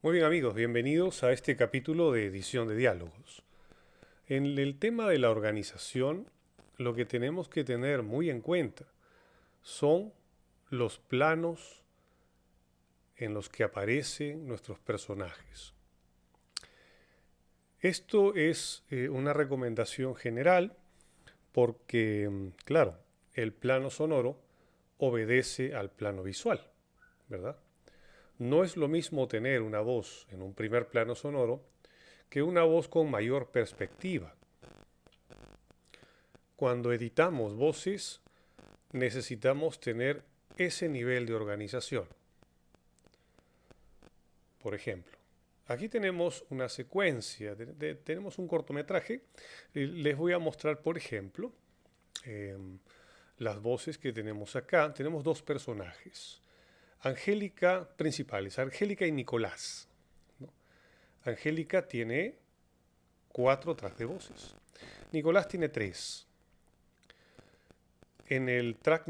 Muy bien amigos, bienvenidos a este capítulo de edición de diálogos. En el tema de la organización, lo que tenemos que tener muy en cuenta son los planos en los que aparecen nuestros personajes. Esto es una recomendación general porque, claro, el plano sonoro obedece al plano visual, ¿verdad? No es lo mismo tener una voz en un primer plano sonoro que una voz con mayor perspectiva. Cuando editamos voces, necesitamos tener ese nivel de organización. Por ejemplo, aquí tenemos una secuencia, tenemos un cortometraje. Les voy a mostrar, por ejemplo, eh, las voces que tenemos acá. Tenemos dos personajes. Angélica, principales, Angélica y Nicolás, ¿no? Angélica tiene 4 tracks de voces. Nicolás tiene 3. En el track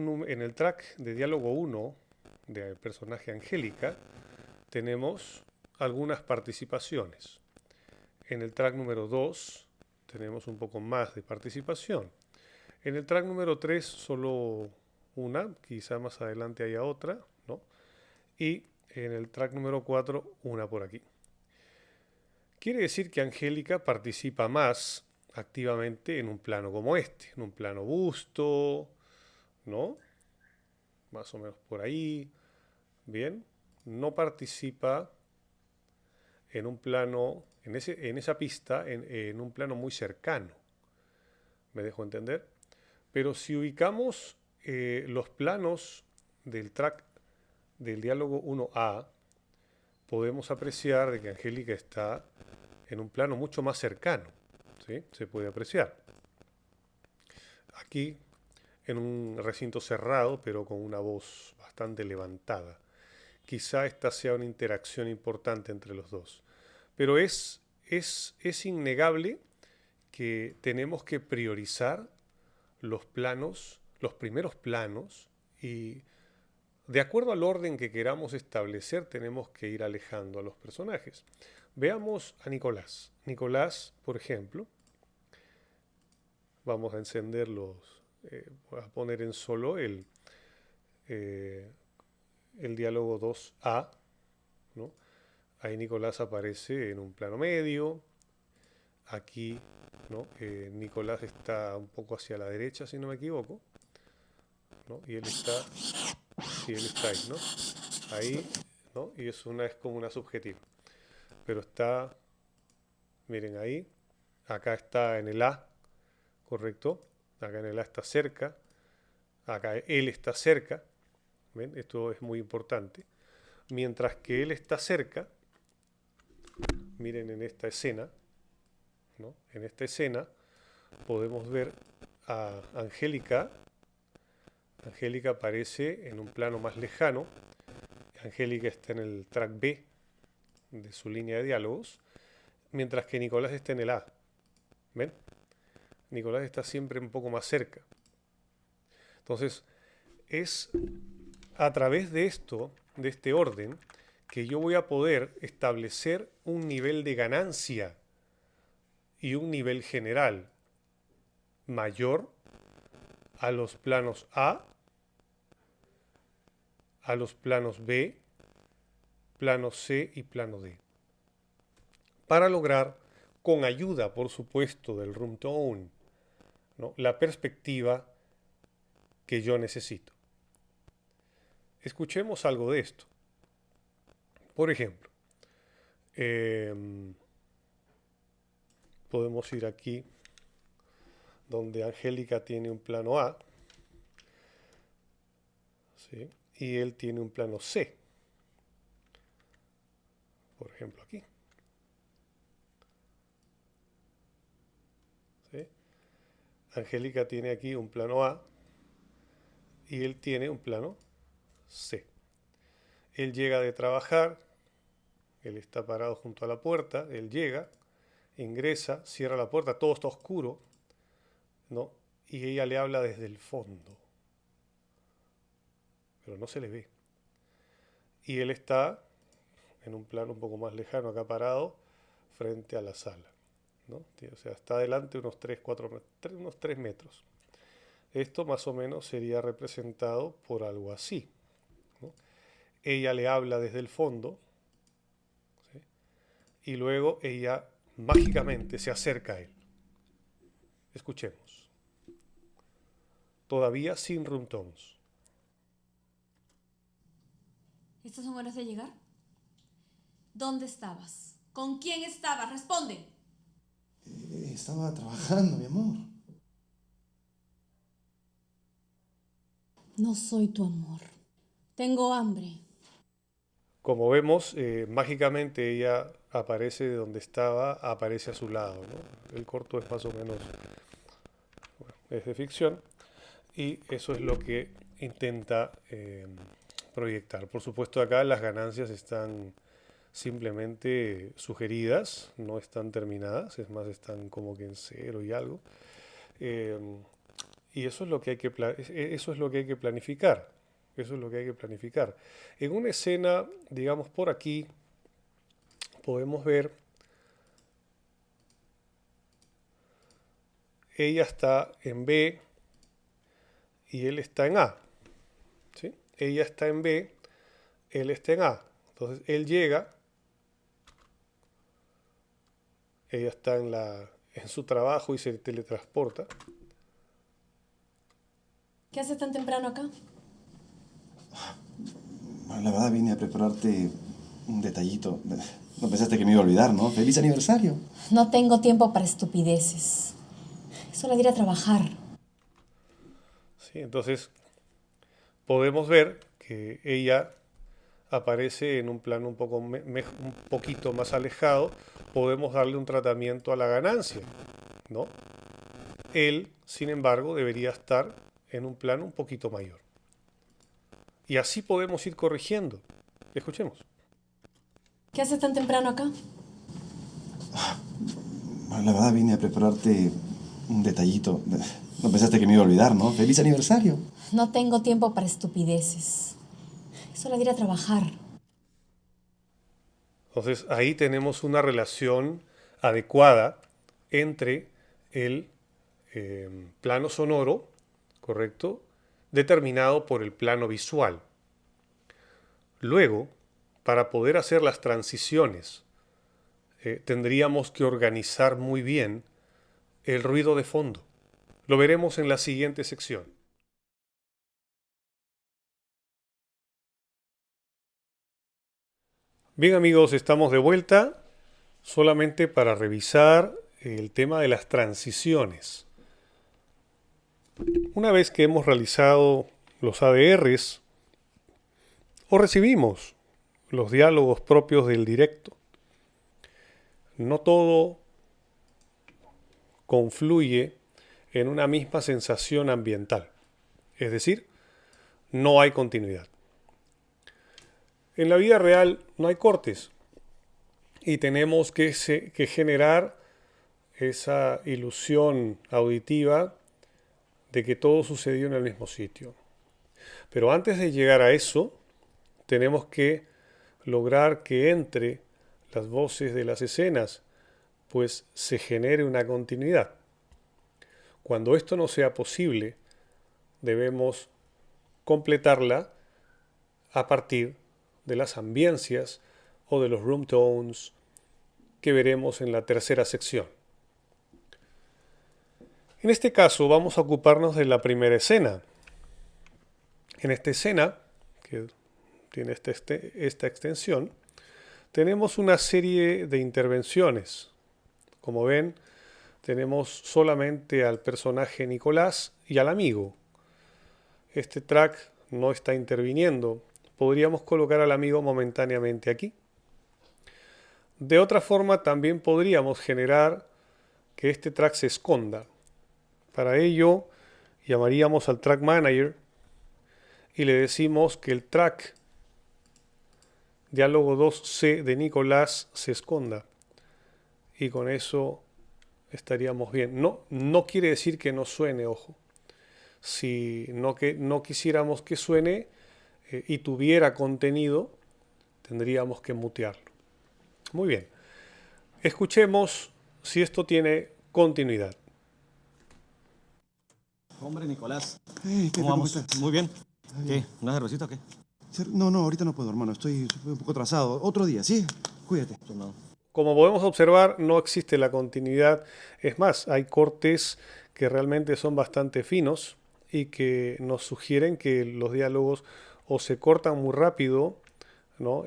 de diálogo 1 del personaje Angélica tenemos algunas participaciones. En el track número 2 tenemos un poco más de participación. En el track número 3 solo una, quizá más adelante haya otra, ¿no? Y en el track número 4 una por aquí. Quiere decir que Angélica participa más activamente en un plano como este, en un plano busto, ¿no? Más o menos por ahí, bien. No participa en un plano, en esa pista, en un plano muy cercano, me dejo entender. Pero si ubicamos los planos del track del diálogo 1A, podemos apreciar de que Angélica está en un plano mucho más cercano, ¿sí? Se puede apreciar. Aquí, en un recinto cerrado, pero con una voz bastante levantada. Quizá esta sea una interacción importante entre los dos. Pero es innegable que tenemos que priorizar los planos, los primeros planos, y de acuerdo al orden que queramos establecer, tenemos que ir alejando a los personajes. Veamos a Nicolás. Nicolás, por ejemplo, vamos a encender a poner en solo eh, el diálogo 2A, ¿no? Ahí Nicolás aparece en un plano medio. Aquí, ¿no? Nicolás está un poco hacia la derecha, si no me equivoco, ¿no? Y él está ahí, ¿no? Ahí, ¿no? Y es como una subjetiva. Pero está, miren ahí, acá está en el A, ¿correcto? Acá en el A está cerca, acá él está cerca, ¿ven? Esto es muy importante. Mientras que él está cerca, miren en esta escena, ¿no? En esta escena podemos ver a Angélica. Angélica aparece en un plano más lejano. Angélica está en el track B de su línea de diálogos, mientras que Nicolás está en el A. ¿Ven? Nicolás está siempre un poco más cerca. Entonces, es a través de esto, de este orden, que yo voy a poder establecer un nivel de ganancia y un nivel general mayor a los planos a los planos B, plano C y plano D. Para lograr, con ayuda, por supuesto, del room tone, ¿no?, la perspectiva que yo necesito. Escuchemos algo de esto. Por ejemplo, eh, podemos ir aquí donde Angélica tiene un plano A, ¿sí?, y él tiene un plano C. Por ejemplo, aquí. ¿Sí? Angélica tiene aquí un plano A y él tiene un plano C. Él llega de trabajar, él está parado junto a la puerta, él llega, ingresa, cierra la puerta, todo está oscuro, ¿no? Y ella le habla desde el fondo, pero no se le ve. Y él está en un plano un poco más lejano, acá parado, frente a la sala, ¿no? O sea, está adelante unos 3, 4, unos 3 metros. Esto más o menos sería representado por algo así, ¿no? Ella le habla desde el fondo, ¿sí? Y luego ella mágicamente se acerca a él. Escuchemos. Todavía sin room tones. ¿Estas son horas de llegar? ¿Dónde estabas? ¿Con quién estabas? ¡Responde! Estaba trabajando, mi amor. No soy tu amor. Tengo hambre. Como vemos, mágicamente ella aparece de donde estaba, aparece a su lado, ¿no? El corto es más o menos, bueno, es de ficción y eso es lo que intenta proyectar. Por supuesto, acá las ganancias están simplemente sugeridas, no están terminadas, es más, están como que en cero y algo. Eh, y eso es lo que hay que eso es lo que hay que planificar. Eso es lo que hay que planificar. En una escena, digamos por aquí, podemos ver, ella está en B y él está en A, ¿sí? Ella está en B, él está en A. Entonces él llega, ella está en su trabajo y se teletransporta. ¿Qué haces tan temprano acá? Bueno, la verdad vine a prepararte un detallito. No pensaste que me iba a olvidar, ¿no? ¡Feliz aniversario! No tengo tiempo para estupideces. Es hora de ir a trabajar. ¿Sí? Entonces podemos ver que ella aparece en un plano un poquito más alejado. Podemos darle un tratamiento a la ganancia, ¿no? Él, sin embargo, debería estar en un plano un poquito mayor. Y así podemos ir corrigiendo. Escuchemos. ¿Qué haces tan temprano acá? Bueno, la verdad vine a prepararte un detallito. No pensaste que me iba a olvidar, ¿no? ¡Feliz aniversario! No tengo tiempo para estupideces. Es hora de ir a trabajar. Entonces ahí tenemos una relación adecuada entre el plano sonoro, ¿correcto?, determinado por el plano visual. Luego, para poder hacer las transiciones, tendríamos que organizar muy bien el ruido de fondo. Lo veremos en la siguiente sección. Bien amigos, estamos de vuelta solamente para revisar el tema de las transiciones. Una vez que hemos realizado los ADRs o recibimos los diálogos propios del directo, no todo confluye en una misma sensación ambiental. Es decir, no hay continuidad. En la vida real no hay cortes y tenemos que generar esa ilusión auditiva de que todo sucedió en el mismo sitio. Pero antes de llegar a eso, tenemos que lograr que entre las voces de las escenas, pues se genere una continuidad. Cuando esto no sea posible, debemos completarla a partir de las ambiencias o de los room tones que veremos en la tercera sección. En este caso vamos a ocuparnos de la primera escena. En esta escena, que tiene esta extensión, tenemos una serie de intervenciones. Como ven, tenemos solamente al personaje Nicolás y al amigo. Este track no está interviniendo. Podríamos colocar al amigo momentáneamente aquí. De otra forma, también podríamos generar que este track se esconda. Para ello, llamaríamos al track manager y le decimos que el track diálogo 2C de Nicolás se esconda. Y con eso estaríamos bien. No quiere decir que no suene, ojo. Si no quisiéramos que suene y tuviera contenido, Tendríamos que mutearlo. Muy bien. Escuchemos si esto tiene continuidad. Hombre, Nicolás. Hey, Pepe, ¿Cómo vamos? estás? Muy bien. Bien. ¿Qué? ¿Una cervecita o qué? No, ahorita no puedo, hermano. Estoy un poco atrasado. Otro día, ¿sí? Cuídate. Pues no. Como podemos observar, no existe la continuidad. Es más, hay cortes que realmente son bastante finos y que nos sugieren que los diálogos o se cortan muy rápido, ¿no?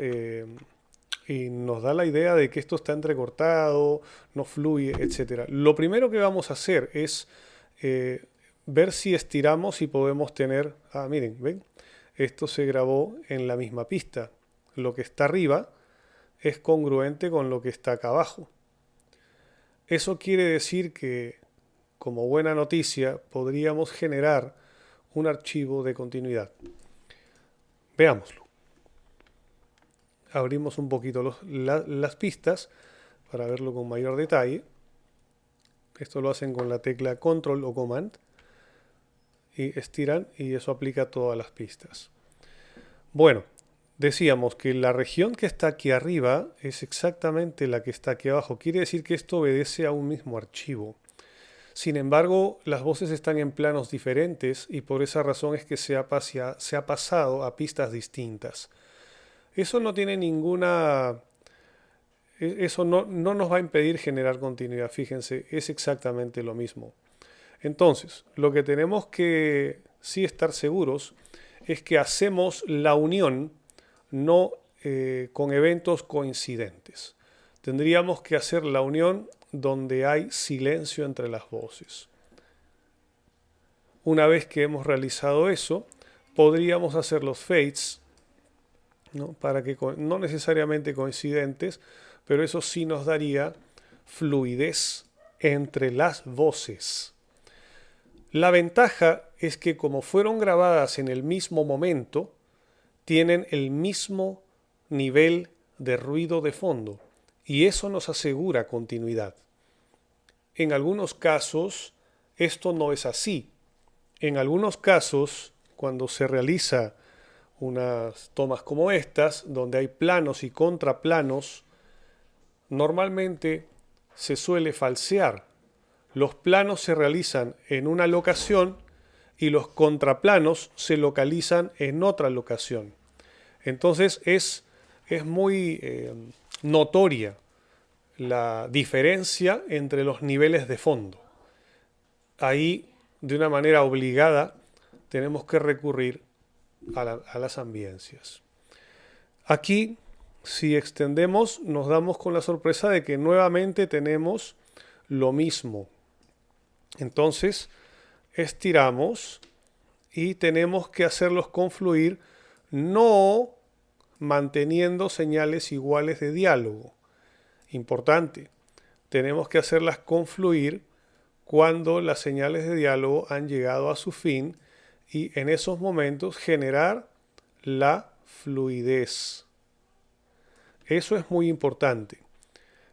Y nos da la idea de que esto está entrecortado, no fluye, etcétera. Lo primero que vamos a hacer es ver si estiramos y podemos tener... Ah, miren, ¿ven? Esto se grabó en la misma pista. Lo que está arriba es congruente con lo que está acá abajo. Eso quiere decir que, como buena noticia, podríamos generar un archivo de continuidad. Veámoslo. Abrimos un poquito las pistas para verlo con mayor detalle. Esto lo hacen con la tecla Control o Command y estiran y eso aplica a todas las pistas. Bueno, decíamos que la región que está aquí arriba es exactamente la que está aquí abajo. Quiere decir que esto obedece a un mismo archivo. Sin embargo, las voces están en planos diferentes y por esa razón es que se ha pasado a pistas distintas. Eso no tiene ninguna... Eso no nos va a impedir generar continuidad. Fíjense, es exactamente lo mismo. Entonces, lo que tenemos que sí estar seguros es que hacemos la unión no con eventos coincidentes. Tendríamos que hacer la unión donde hay silencio entre las voces. Una vez que hemos realizado eso, podríamos hacer los fades, ¿no? Para que no necesariamente coincidentes, pero eso sí nos daría fluidez entre las voces. La ventaja es que como fueron grabadas en el mismo momento, tienen el mismo nivel de ruido de fondo y eso nos asegura continuidad. En algunos casos esto no es así. En algunos casos, cuando se realiza unas tomas como estas, donde hay planos y contraplanos, normalmente se suele falsear. Los planos se realizan en una locación y los contraplanos se localizan en otra locación. Entonces es muy notoria la diferencia entre los niveles de fondo. Ahí, de una manera obligada, tenemos que recurrir a las ambiencias. Aquí, si extendemos, nos damos con la sorpresa de que nuevamente tenemos lo mismo. Entonces, estiramos y tenemos que hacerlos confluir no manteniendo señales iguales de diálogo. Importante, tenemos que hacerlas confluir cuando las señales de diálogo han llegado a su fin y en esos momentos generar la fluidez. Eso es muy importante.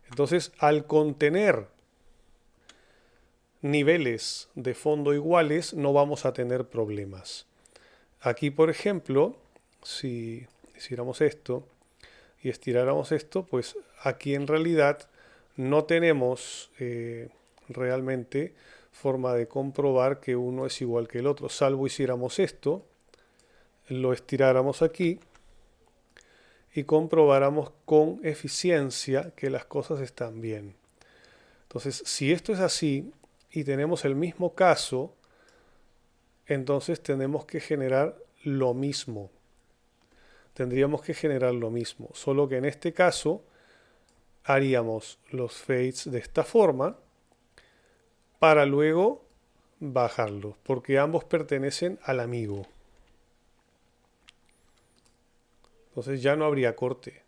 Entonces, al contener niveles de fondo iguales, no vamos a tener problemas. Aquí, por ejemplo, si hiciéramos esto y estiráramos esto, pues aquí en realidad no tenemos realmente forma de comprobar que uno es igual que el otro, salvo hiciéramos esto, lo estiráramos aquí y comprobáramos con eficiencia que las cosas están bien. Entonces, si esto es así y tenemos el mismo caso, entonces tenemos que generar lo mismo. Tendríamos que generar lo mismo, solo que en este caso haríamos los fades de esta forma para luego bajarlos, porque ambos pertenecen al amigo. Entonces ya no habría corte.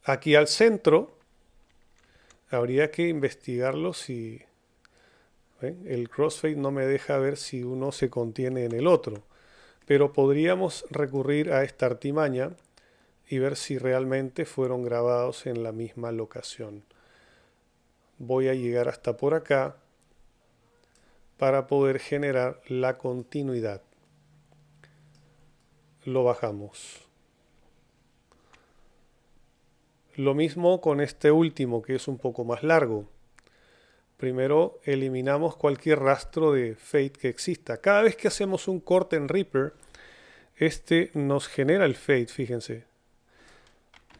Aquí al centro habría que investigarlo si... ¿ven? El crossfade no me deja ver si uno se contiene en el otro. Pero podríamos recurrir a esta artimaña y ver si realmente fueron grabados en la misma locación. Voy a llegar hasta por acá para poder generar la continuidad. Lo bajamos. Lo mismo con este último, que es un poco más largo. Primero eliminamos cualquier rastro de fade que exista. Cada vez que hacemos un corte en Reaper, este nos genera el fade, fíjense.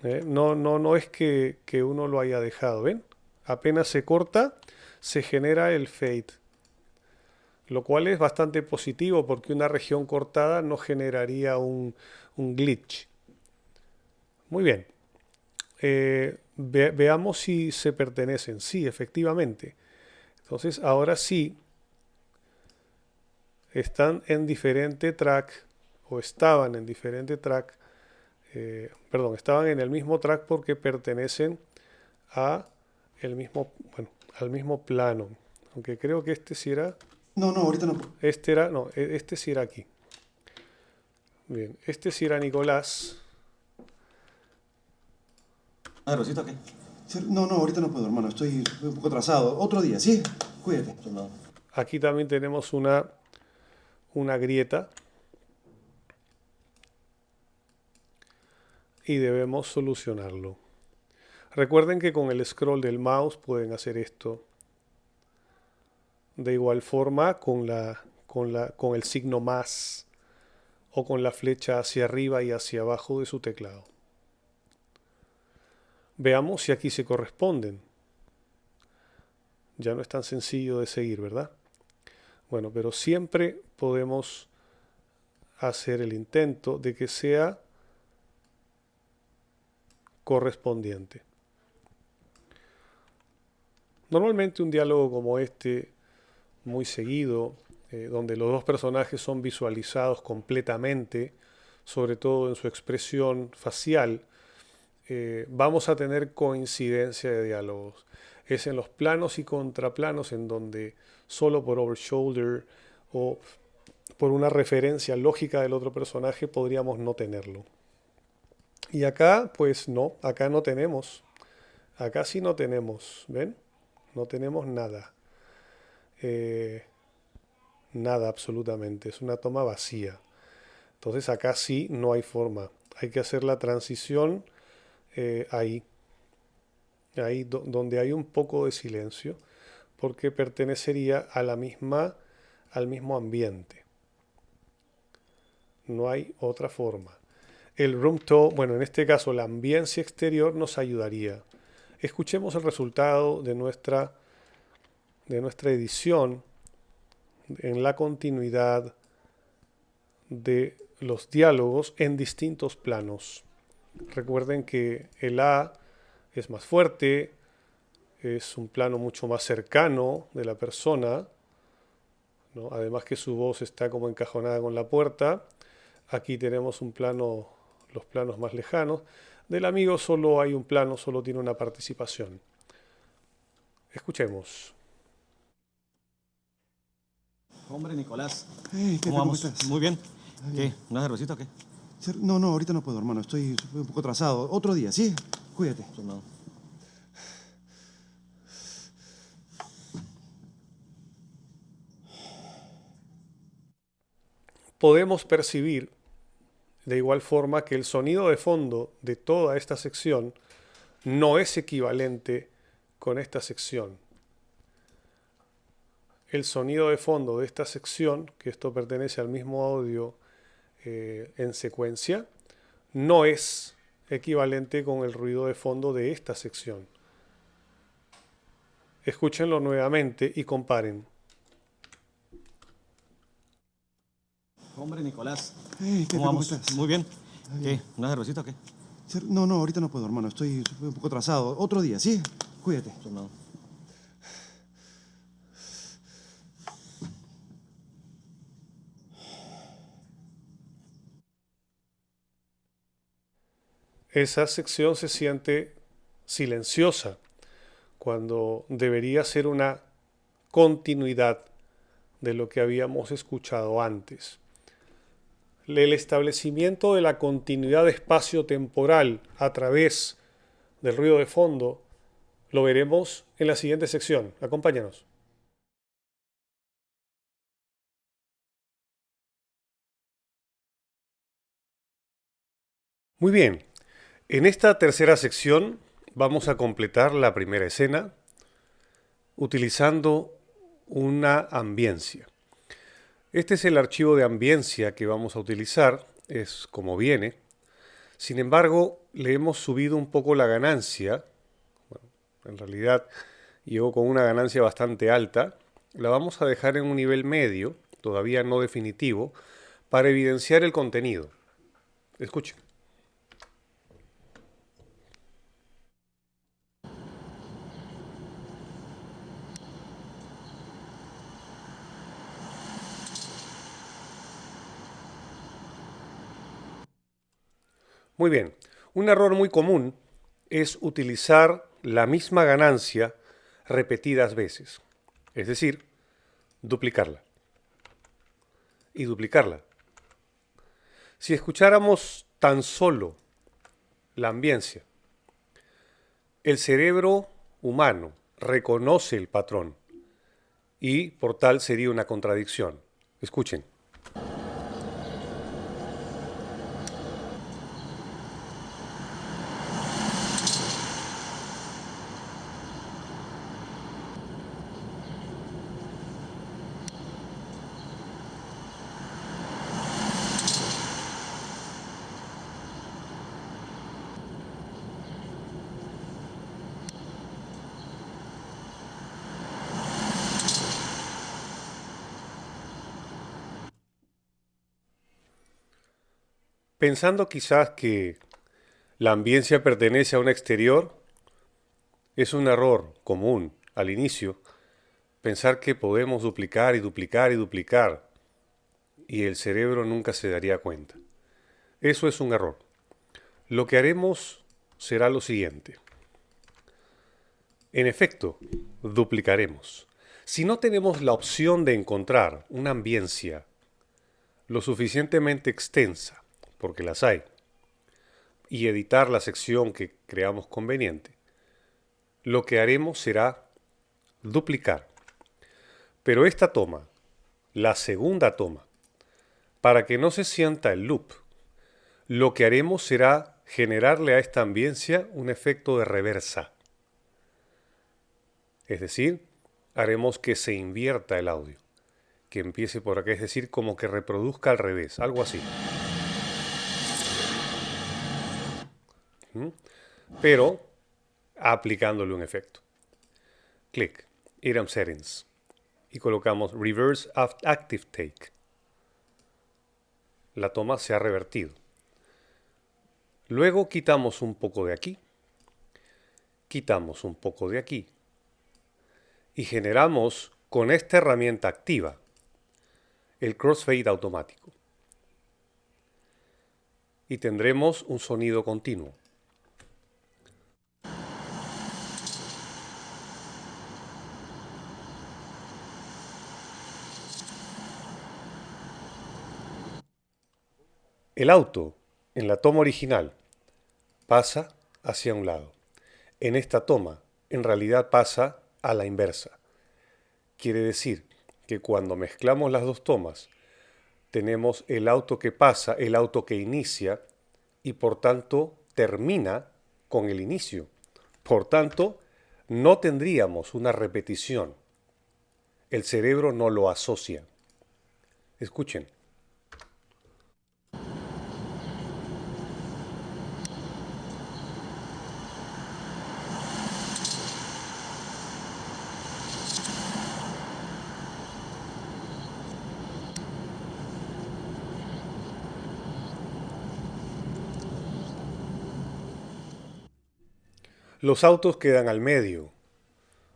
No es que uno lo haya dejado, ¿ven? Apenas se corta, se genera el fade. Lo cual es bastante positivo porque una región cortada no generaría un glitch. Muy bien. Veamos si se pertenecen. Sí, efectivamente. Entonces, ahora sí, están en diferente track, o estaban en diferente track, perdón, estaban en el mismo track porque pertenecen a el mismo, bueno, al mismo plano. Aunque creo que este sí era, No, ahorita no. este era, no, este sí era aquí. Bien, este sí era Nicolás. ¿Una cervecita o qué? No, ahorita no puedo, hermano. Estoy un poco atrasado. Otro día, ¿sí? Cuídate. No. Aquí también tenemos una grieta y debemos solucionarlo. Recuerden que con el scroll del mouse pueden hacer esto. De igual forma con el signo más o con la flecha hacia arriba y hacia abajo de su teclado. Veamos si aquí se corresponden. Ya no es tan sencillo de seguir, ¿verdad? Bueno, pero siempre podemos hacer el intento de que sea correspondiente. Normalmente un diálogo como este, muy seguido, donde los dos personajes son visualizados completamente, sobre todo en su expresión facial, vamos a tener coincidencia de diálogos. Es en los planos y contraplanos en donde solo por over shoulder o por una referencia lógica del otro personaje podríamos no tenerlo. Y acá, pues no, acá no tenemos. Acá sí no tenemos, ¿ven? No tenemos nada. Nada absolutamente. Es una toma vacía. Entonces acá sí no hay forma. Hay que hacer la transición ahí. Ahí donde hay un poco de silencio. Porque pertenecería a la misma, al mismo ambiente. No hay otra forma. El room tone, bueno, en este caso la ambiencia exterior nos ayudaría. Escuchemos el resultado de nuestra edición en la continuidad de los diálogos en distintos planos. Recuerden que el A es más fuerte, es un plano mucho más cercano de la persona, ¿no? Además que su voz está como encajonada con la puerta. Aquí tenemos un plano, los planos más lejanos. Del amigo solo hay un plano, solo tiene una participación. Escuchemos. Hombre, Nicolás. Hey, ¿Cómo vamos? estás? Muy bien. ¿Qué? ¿Una cervecita o qué? No, ahorita no puedo, hermano. Estoy un poco atrasado. Otro día, ¿sí? Cuídate. No. Podemos percibir de igual forma que el sonido de fondo de toda esta sección no es equivalente con esta sección. El sonido de fondo de esta sección, que esto pertenece al mismo audio en secuencia, no es equivalente con el ruido de fondo de esta sección. Escúchenlo nuevamente y comparen. Hombre, Nicolás. Hey, ¿Cómo vamos? estás? Muy bien. ¿Qué? ¿Una cervecita o qué? No, ahorita no puedo, hermano. Estoy un poco atrasado. Otro día, ¿sí? Cuídate. No. Esa sección se siente silenciosa cuando debería ser una continuidad de lo que habíamos escuchado antes. El establecimiento de la continuidad espacio-temporal a través del ruido de fondo lo veremos en la siguiente sección. Acompáñanos. Muy bien. En esta tercera sección vamos a completar la primera escena utilizando una ambiencia. Este es el archivo de ambiencia que vamos a utilizar, es como viene. Sin embargo, le hemos subido un poco la ganancia. Bueno, en realidad llegó con una ganancia bastante alta. La vamos a dejar en un nivel medio, todavía no definitivo, para evidenciar el contenido. Escuchen. Muy bien, un error muy común es utilizar la misma ganancia repetidas veces, es decir, duplicarla y duplicarla. Si escucháramos tan solo la ambiencia, el cerebro humano reconoce el patrón y por tal sería una contradicción. Escuchen. Pensando quizás que la ambiencia pertenece a un exterior, es un error común al inicio pensar que podemos duplicar y duplicar y duplicar y el cerebro nunca se daría cuenta. Eso es un error. Lo que haremos será lo siguiente. En efecto, duplicaremos. Si no tenemos la opción de encontrar una ambiencia lo suficientemente extensa, porque las hay, y editar la sección que creamos conveniente, lo que haremos será duplicar. Pero esta toma, la segunda toma, para que no se sienta el loop, lo que haremos será generarle a esta ambiencia un efecto de reversa. Es decir, haremos que se invierta el audio, que empiece por acá, es decir, como que reproduzca al revés, algo así. Pero aplicándole un efecto. Clic, Item Settings y colocamos Reverse Active Take. La toma se ha revertido. Luego quitamos un poco de aquí, quitamos un poco de aquí y generamos con esta herramienta activa el crossfade automático. Y tendremos un sonido continuo. El auto, en la toma original, pasa hacia un lado. En esta toma, en realidad pasa a la inversa. Quiere decir que cuando mezclamos las dos tomas, tenemos el auto que pasa, el auto que inicia, y por tanto termina con el inicio. Por tanto, no tendríamos una repetición. El cerebro no lo asocia. Escuchen. Los autos quedan al medio.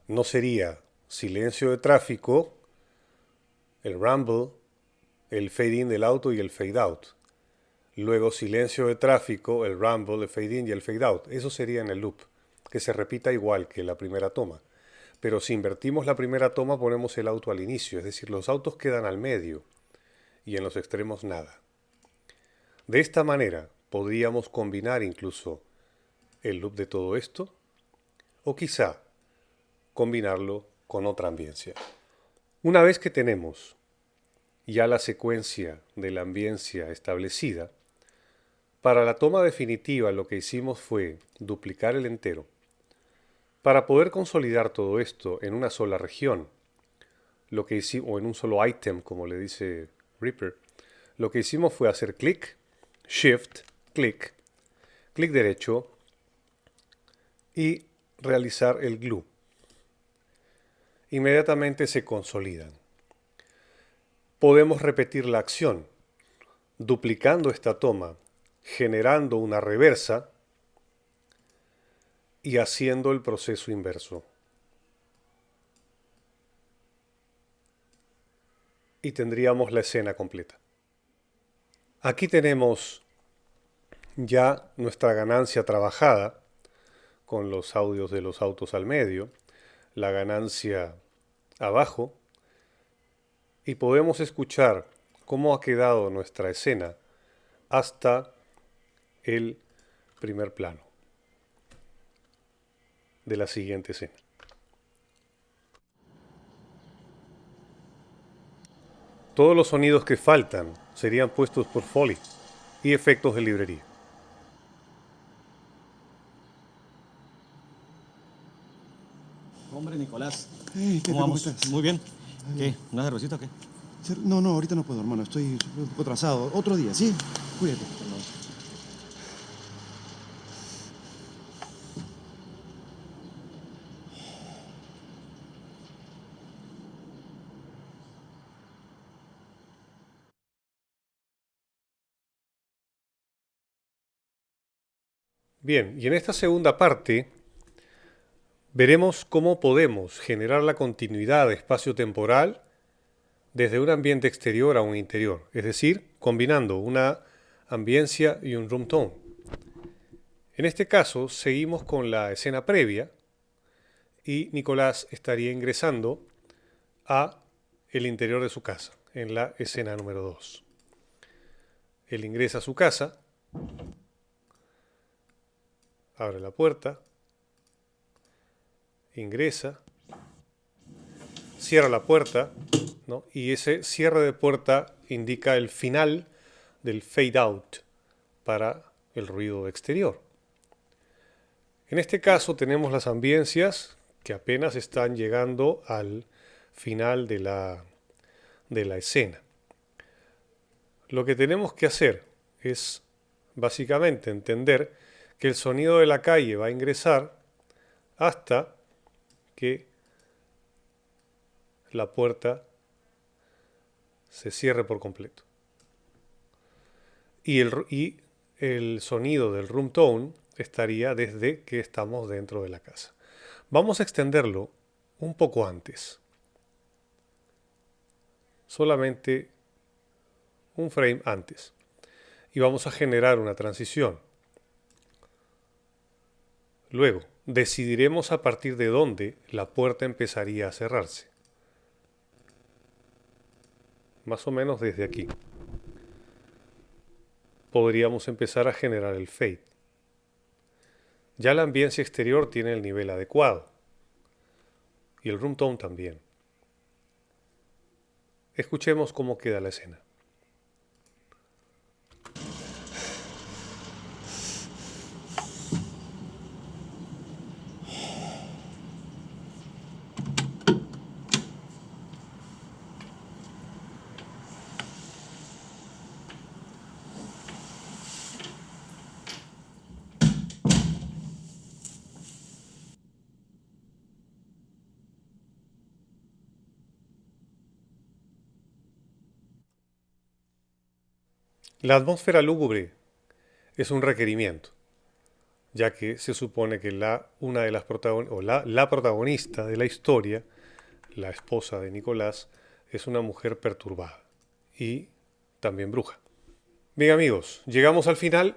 No sería silencio de tráfico, el rumble, el fade in del auto y el fade out. Luego silencio de tráfico, el rumble, el fade in y el fade out. Eso sería en el loop, que se repita igual que la primera toma. Pero si invertimos la primera toma ponemos el auto al inicio, es decir, los autos quedan al medio y en los extremos nada. De esta manera podríamos combinar incluso el loop de todo esto o quizá combinarlo con otra ambiencia. Una vez que tenemos ya la secuencia de la ambiencia establecida, para la toma definitiva lo que hicimos fue duplicar el entero Para poder consolidar todo esto en una sola región, lo que hicimos, o en un solo ítem, como le dice Reaper, lo que hicimos fue hacer clic, shift, clic, clic derecho y realizar el glue. Inmediatamente se consolidan. Podemos repetir la acción, duplicando esta toma, generando una reversa y haciendo el proceso inverso. Y tendríamos la escena completa. Aquí tenemos ya nuestra ganancia trabajada con los audios de los autos al medio, la ganancia abajo, y podemos escuchar cómo ha quedado nuestra escena hasta el primer plano de la siguiente escena. Todos los sonidos que faltan serían puestos por Foley y efectos de librería. Hombre, Nicolás. Hey, Pepe, ¿Cómo vamos? estás? Muy bien. ¿Qué? ¿Una cervecita o qué? No, ahorita no puedo, hermano. Estoy un poco atrasado. Otro día, ¿sí? Cuídate. Bien, y en esta segunda parte veremos cómo podemos generar la continuidad espacio-temporal desde un ambiente exterior a un interior, es decir, combinando una ambiencia y un room tone. En este caso, seguimos con la escena previa y Nicolás estaría ingresando a el interior de su casa, en la escena número 2. Él ingresa a su casa, abre la puerta, ingresa, cierra la puerta, ¿no? Y ese cierre de puerta indica el final del fade out para el ruido exterior. En este caso tenemos las ambiencias que apenas están llegando al final de la escena. Lo que tenemos que hacer es básicamente entender que el sonido de la calle va a ingresar hasta que la puerta se cierre por completo. Y el sonido del room tone estaría desde que estamos dentro de la casa. Vamos a extenderlo un poco antes. Solamente un frame antes. Y vamos a generar una transición. Luego, decidiremos a partir de dónde la puerta empezaría a cerrarse. Más o menos desde aquí. Podríamos empezar a generar el fade. Ya la ambiencia exterior tiene el nivel adecuado. Y el room tone también. Escuchemos cómo queda la escena. La atmósfera lúgubre es un requerimiento, ya que se supone que la protagonista de la historia, la esposa de Nicolás, es una mujer perturbada y también bruja. Bien amigos, llegamos al final.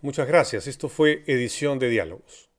Muchas gracias. Esto fue Edición de Diálogos.